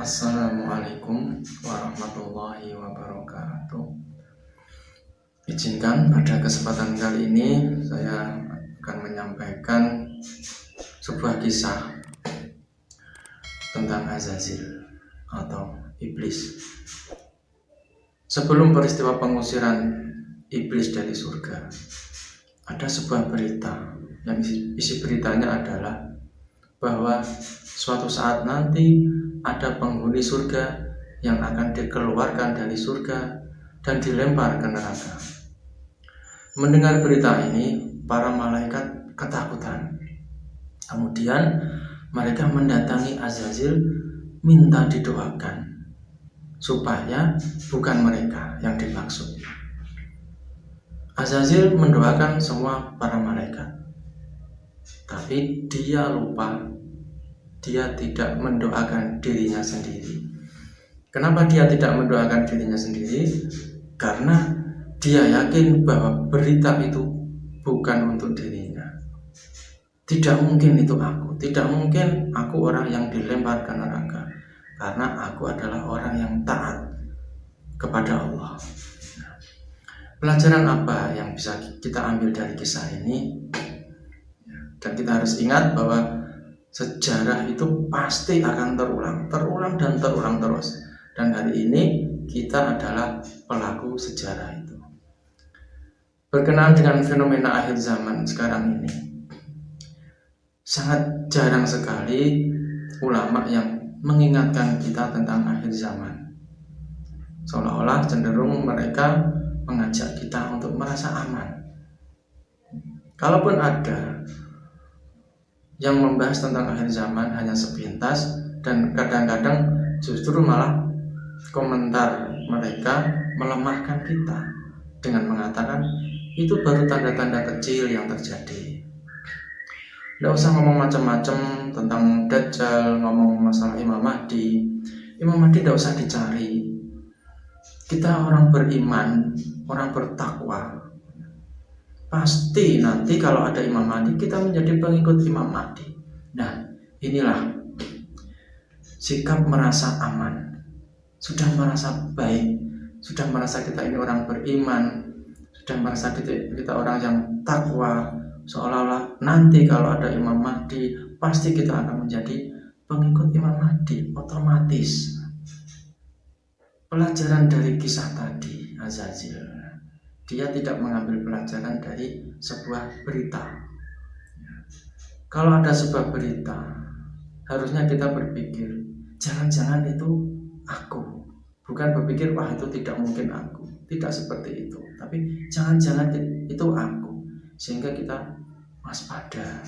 Assalamualaikum warahmatullahi wabarakatuh. Izinkan pada kesempatan kali ini saya akan menyampaikan sebuah kisah tentang Azazil atau iblis. Sebelum peristiwa pengusiran iblis dari surga, ada sebuah berita yang isi beritanya adalah bahwa suatu saat nanti ada penghuni surga yang akan dikeluarkan dari surga dan dilempar ke neraka. Mendengar berita ini, para malaikat ketakutan. Kemudian mereka mendatangi Azazil minta didoakan supaya bukan mereka yang dimaksud. Azazil mendoakan semua para malaikat, tapi dia lupa. Dia tidak mendoakan dirinya sendiri. Kenapa dia tidak mendoakan dirinya sendiri? Karena dia yakin bahwa berita itu bukan untuk dirinya. Tidak mungkin itu aku. Tidak mungkin aku orang yang dilempar ke neraka, karena aku adalah orang yang taat kepada Allah. Pelajaran apa yang bisa kita ambil dari kisah ini? Dan kita harus ingat bahwa sejarah itu pasti akan terulang dan terulang terus. Dan hari ini kita adalah pelaku sejarah itu. Berkenaan dengan fenomena akhir zaman sekarang ini, sangat jarang sekali ulama yang mengingatkan kita tentang akhir zaman. Seolah-olah cenderung mereka mengajak kita untuk merasa aman. Kalaupun ada yang membahas tentang akhir zaman hanya sepintas, dan kadang-kadang justru malah komentar mereka melemahkan kita dengan mengatakan itu baru tanda-tanda kecil yang terjadi. Tidak usah ngomong macam-macam tentang Dajjal, ngomong masalah Imam Mahdi. Imam Mahdi tidak usah dicari. Kita orang beriman, orang bertakwa, pasti nanti kalau ada Imam Mahdi kita menjadi pengikut Imam Mahdi. Nah, inilah sikap merasa aman, sudah merasa baik, sudah merasa kita ini orang beriman, sudah merasa kita orang yang takwa, seolah-olah nanti kalau ada Imam Mahdi pasti kita akan menjadi pengikut Imam Mahdi otomatis. Pelajaran dari kisah tadi Azazil, dia tidak mengambil pelajaran dari sebuah berita. Kalau ada sebuah berita, harusnya kita berpikir, jangan-jangan itu aku. Bukan berpikir, wah itu tidak mungkin aku. Tidak seperti itu. Tapi jangan-jangan itu aku. Sehingga kita waspada.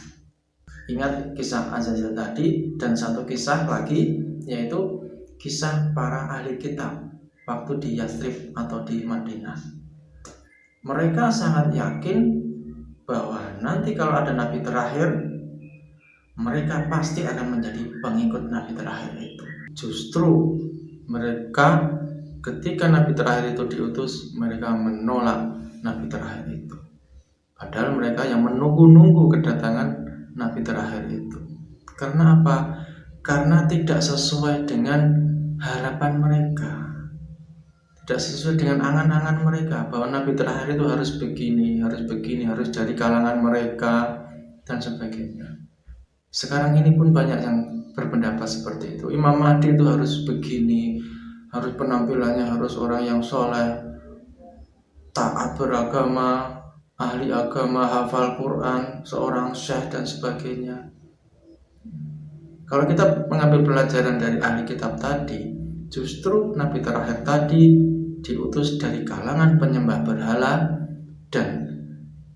Ingat kisah Azazil tadi, dan satu kisah lagi, yaitu kisah para ahli kitab waktu di Yathrib atau di Madinah. Mereka sangat yakin bahwa nanti kalau ada nabi terakhir, mereka pasti akan menjadi pengikut nabi terakhir itu. Justru mereka ketika nabi terakhir itu diutus, mereka menolak nabi terakhir itu. Padahal mereka yang menunggu-nunggu kedatangan nabi terakhir itu. Karena apa? Karena tidak sesuai dengan harapan mereka, tidak sesuai dengan angan-angan mereka bahwa nabi terakhir itu harus begini, harus dari kalangan mereka dan sebagainya. Sekarang ini pun banyak yang berpendapat seperti itu. Imam Mahdi itu harus begini, harus penampilannya harus orang yang soleh, taat beragama, ahli agama, hafal Quran, seorang syekh dan sebagainya. Kalau kita mengambil pelajaran dari ahli kitab tadi, justru nabi terakhir tadi diutus dari kalangan penyembah berhala, dan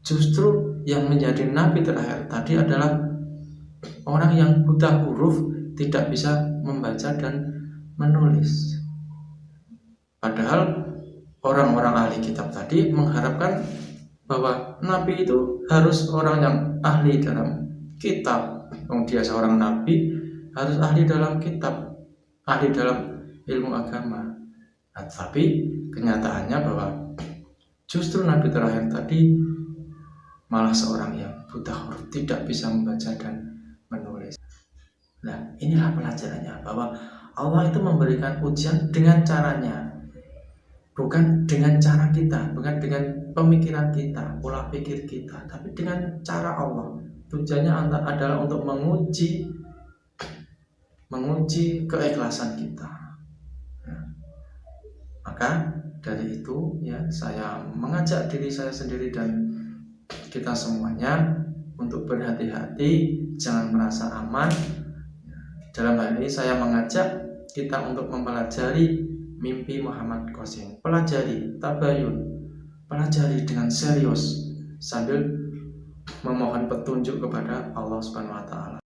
justru yang menjadi nabi terakhir tadi adalah orang yang buta huruf, tidak bisa membaca dan menulis. Padahal orang-orang ahli kitab tadi mengharapkan bahwa nabi itu harus orang yang ahli dalam kitab. Dia seorang nabi harus ahli dalam kitab, ahli dalam ilmu agama. Tapi kenyataannya bahwa justru nabi terakhir tadi malah seorang yang buta huruf, tidak bisa membaca dan menulis. Nah, inilah pelajarannya, bahwa Allah itu memberikan ujian dengan caranya, bukan dengan cara kita, bukan dengan pemikiran kita, pola pikir kita, tapi dengan cara Allah. Tujuannya adalah untuk menguji keikhlasan kita. Maka dari itu ya, saya mengajak diri saya sendiri dan kita semuanya untuk berhati-hati, jangan merasa aman. Dalam hal ini saya mengajak kita untuk mempelajari mimpi Muhammad Qasim. Pelajari, tabayun, pelajari dengan serius sambil memohon petunjuk kepada Allah Subhanahu wa taala.